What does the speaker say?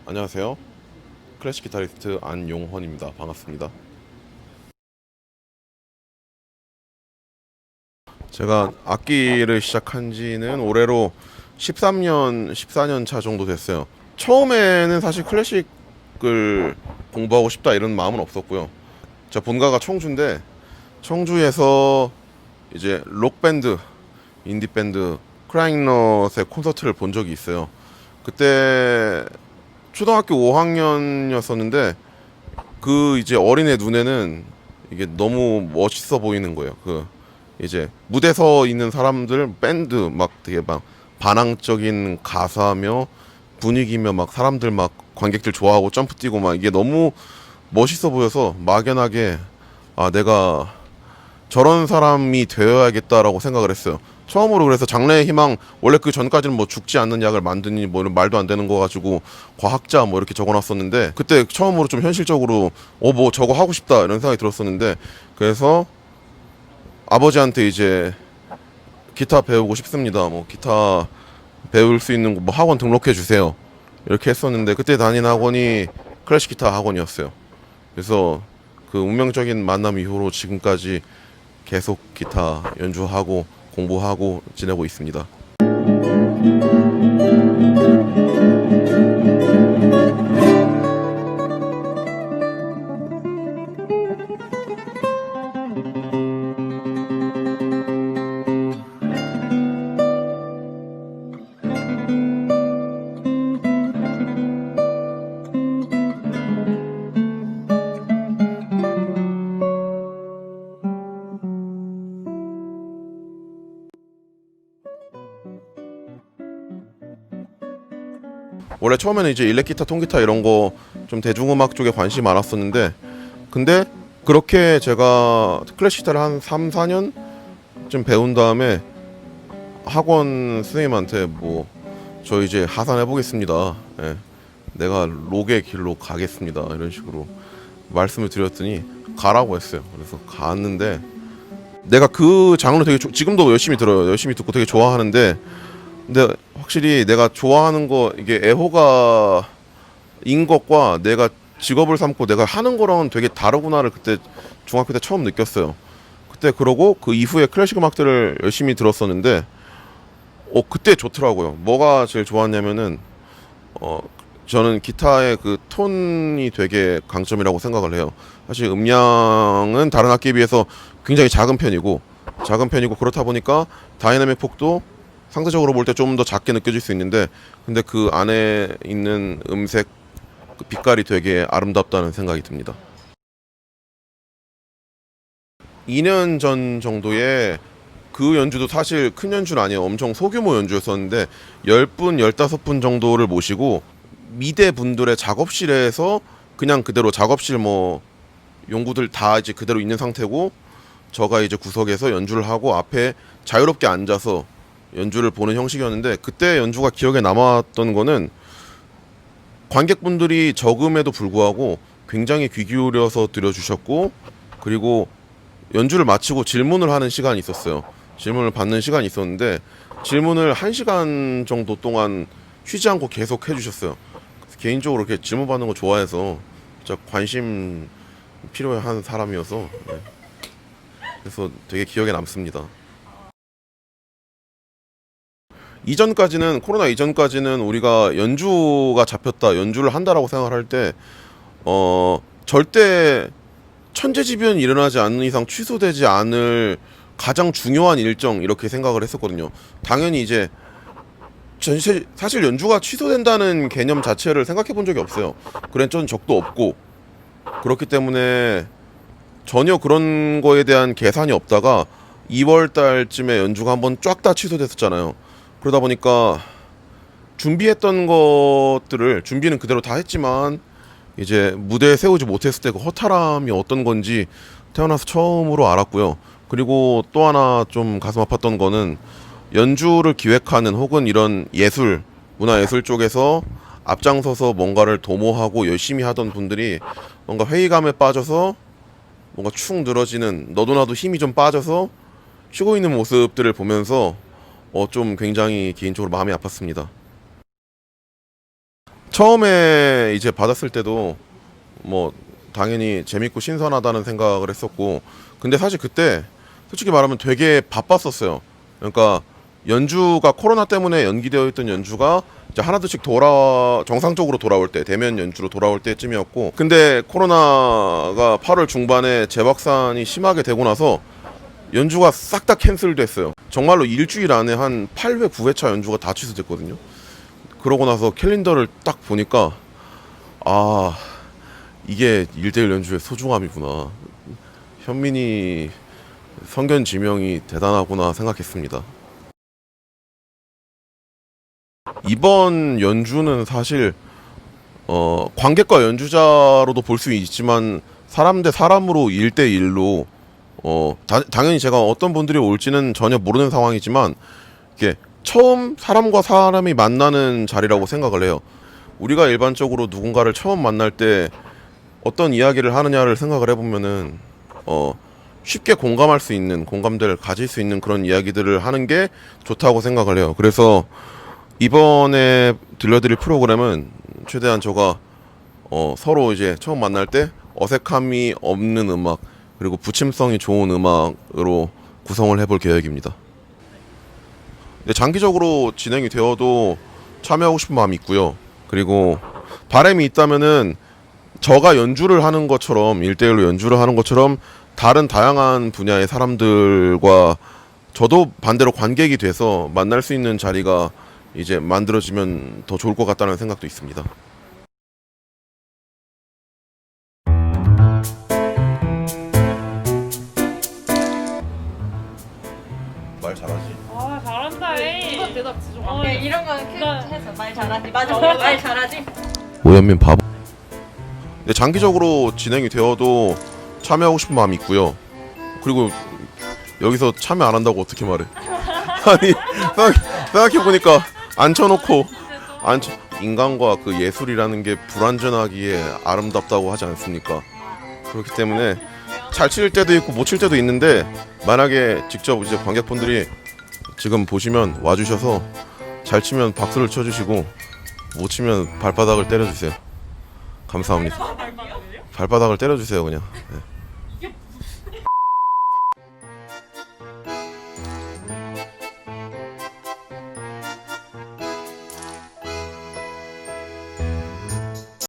안녕하세요. 클래식 기타리스트 안용헌입니다. 반갑습니다. 제가 악기를 시작한 지는 올해로 14년 차 정도 됐어요. 처음에는 사실 클래식을 공부하고 싶다 이런 마음은 없었고요. 제 본가가 청주인데 청주에서 이제 록밴드, 인디밴드 크라잉넛의 콘서트를 본 적이 있어요. 그때 초등학교 5학년이었었는데 그 이제 어린애 눈에는 이게 너무 멋있어 보이는 거예요. 그 이제 무대 서 있는 사람들 밴드 막 되게 막 반항적인 가사며 분위기며 막 사람들 막 관객들 좋아하고 점프 뛰고 막 이게 너무 멋있어 보여서 막연하게 아 내가 저런 사람이 되어야겠다라고 생각을 했어요. 처음으로 그래서 장래의 희망, 원래 그 전까지는 뭐 죽지 않는 약을 만드니 뭐 이런 말도 안 되는 거 가지고 과학자 뭐 이렇게 적어놨었는데 그때 처음으로 좀 현실적으로 뭐 저거 하고 싶다 이런 생각이 들었었는데 그래서 아버지한테 이제 기타 배우고 싶습니다. 뭐 기타 배울 수 있는 뭐 학원 등록해 주세요. 이렇게 했었는데 그때 다닌 학원이 클래식 기타 학원이었어요. 그래서 그 운명적인 만남 이후로 지금까지 계속 기타 연주하고 공부하고 지내고 있습니다. 원래 처음에는 이제 일렉기타, 통기타 이런 거 좀 대중음악 쪽에 관심이 많았었는데 근데 그렇게 제가 클래식 기타를 한 3, 4년쯤 배운 다음에 학원 선생님한테 뭐 저 이제 하산해 보겠습니다. 예. 내가 록의 길로 가겠습니다. 이런 식으로 말씀을 드렸더니 가라고 했어요. 그래서 갔는데 내가 그 장르 되게 지금도 열심히 들어요. 열심히 듣고 되게 좋아하는데 근데 확실히 내가 좋아하는 거 이게 애호가인 것과 내가 직업을 삼고 내가 하는 거랑은 되게 다르구나를 그때 중학교 때 처음 느꼈어요. 그때 그러고 그 이후에 클래식 음악들을 열심히 들었었는데 그때 좋더라고요. 뭐가 제일 좋았냐면은 저는 기타의 그 톤이 되게 강점이라고 생각을 해요. 사실 음량은 다른 악기에 비해서 굉장히 작은 편이고 그렇다 보니까 다이나믹 폭도 상대적으로 볼 때 좀 더 작게 느껴질 수 있는데 근데 그 안에 있는 음색 그 빛깔이 되게 아름답다는 생각이 듭니다. 2년 전 정도에 그 연주도 사실 큰 연주는 아니에요. 엄청 소규모 연주였었는데 10분, 15분 정도를 모시고 미대 분들의 작업실에서 그냥 그대로 작업실 뭐 용구들 다 이제 그대로 있는 상태고 저가 이제 구석에서 연주를 하고 앞에 자유롭게 앉아서 연주를 보는 형식이었는데 그때 연주가 기억에 남았던 거는 관객분들이 적음에도 불구하고 굉장히 귀 기울여서 들어주셨고 그리고 연주를 마치고 질문을 하는 시간이 있었어요. 질문을 받는 시간이 있었는데 질문을 1시간 정도 동안 쉬지 않고 계속 해주셨어요. 개인적으로 이렇게 질문 받는 거 좋아해서 진짜 관심 필요한 사람이어서 네. 그래서 되게 기억에 남습니다. 이전까지는 코로나 이전까지는 우리가 연주가 잡혔다, 연주를 한다라고 생각을 할 때 절대 천재지변이 일어나지 않는 이상 취소되지 않을 가장 중요한 일정 이렇게 생각을 했었거든요. 당연히 이제 사실 연주가 취소된다는 개념 자체를 생각해 본 적이 없어요. 그런 적도 없고 그렇기 때문에 전혀 그런 거에 대한 계산이 없다가 2월 달쯤에 연주가 한번 쫙 다 취소됐었잖아요. 그러다 보니까 준비했던 것들을 준비는 그대로 다 했지만 이제 무대에 세우지 못했을 때 그 허탈함이 어떤 건지 태어나서 처음으로 알았고요. 그리고 또 하나 좀 가슴 아팠던 거는 연주를 기획하는 혹은 이런 예술, 문화예술 쪽에서 앞장서서 뭔가를 도모하고 열심히 하던 분들이 뭔가 회의감에 빠져서 뭔가 축 늘어지는, 너도 나도 힘이 좀 빠져서 쉬고 있는 모습들을 보면서 좀 굉장히 개인적으로 마음이 아팠습니다. 처음에 이제 받았을 때도 뭐 당연히 재밌고 신선하다는 생각을 했었고, 근데 사실 그때 솔직히 말하면 되게 바빴었어요. 그러니까 연주가 코로나 때문에 연기되어 있던 연주가 이제 하나둘씩 정상적으로 돌아올 때, 대면 연주로 돌아올 때쯤이었고, 근데 코로나가 8월 중반에 재확산이 심하게 되고 나서 연주가 싹 다 캔슬됐어요. 정말로 일주일 안에 한 8회, 9회차 연주가 다 취소됐거든요. 그러고 나서 캘린더를 딱 보니까 아, 이게 1대1 연주의 소중함이구나. 현민이 성견지명이 대단하구나 생각했습니다. 이번 연주는 사실 관객과 연주자로도 볼 수 있지만 사람 대 사람으로 1대1로 당연히 제가 어떤 분들이 올지는 전혀 모르는 상황이지만 이게 처음 사람과 사람이 만나는 자리라고 생각을 해요. 우리가 일반적으로 누군가를 처음 만날 때 어떤 이야기를 하느냐를 생각을 해보면은 쉽게 공감할 수 있는, 공감대를 가질 수 있는 그런 이야기들을 하는 게 좋다고 생각을 해요. 그래서 이번에 들려드릴 프로그램은 최대한 제가 서로 이제 처음 만날 때 어색함이 없는 음악, 그리고 부침성이 좋은 음악으로 구성을 해볼 계획입니다. 근데 장기적으로 진행이 되어도 참여하고 싶은 마음이 있고요. 그리고 바람이 있다면은 저가 연주를 하는 것처럼 1대1로 연주를 하는 것처럼 다른 다양한 분야의 사람들과 저도 반대로 관객이 돼서 만날 수 있는 자리가 이제 만들어지면 더 좋을 것 같다는 생각도 있습니다. 말 잘하지? 아 잘한다 해. 이거 대답 좀. 이런 거는 해서 말 잘하지. 맞아, 말 잘하지. 오현민 바보. 근데 장기적으로 진행이 되어도 참여하고 싶은 마음이 있고요. 그리고 여기서 참여 안 한다고 어떻게 말해? 아니 생각해보니까 앉혀놓고 인간과 그 예술이라는 게 불완전하기에 아름답다고 하지 않습니까? 그렇기 때문에 잘 칠 때도 있고 못 칠 때도 있는데, 만약에 직접 이제 관객분들이 지금 보시면 와주셔서 잘 치면 박수를 쳐주시고 못 치면 발바닥을 때려주세요. 감사합니다. 발바닥을 때려주세요 그냥. 네.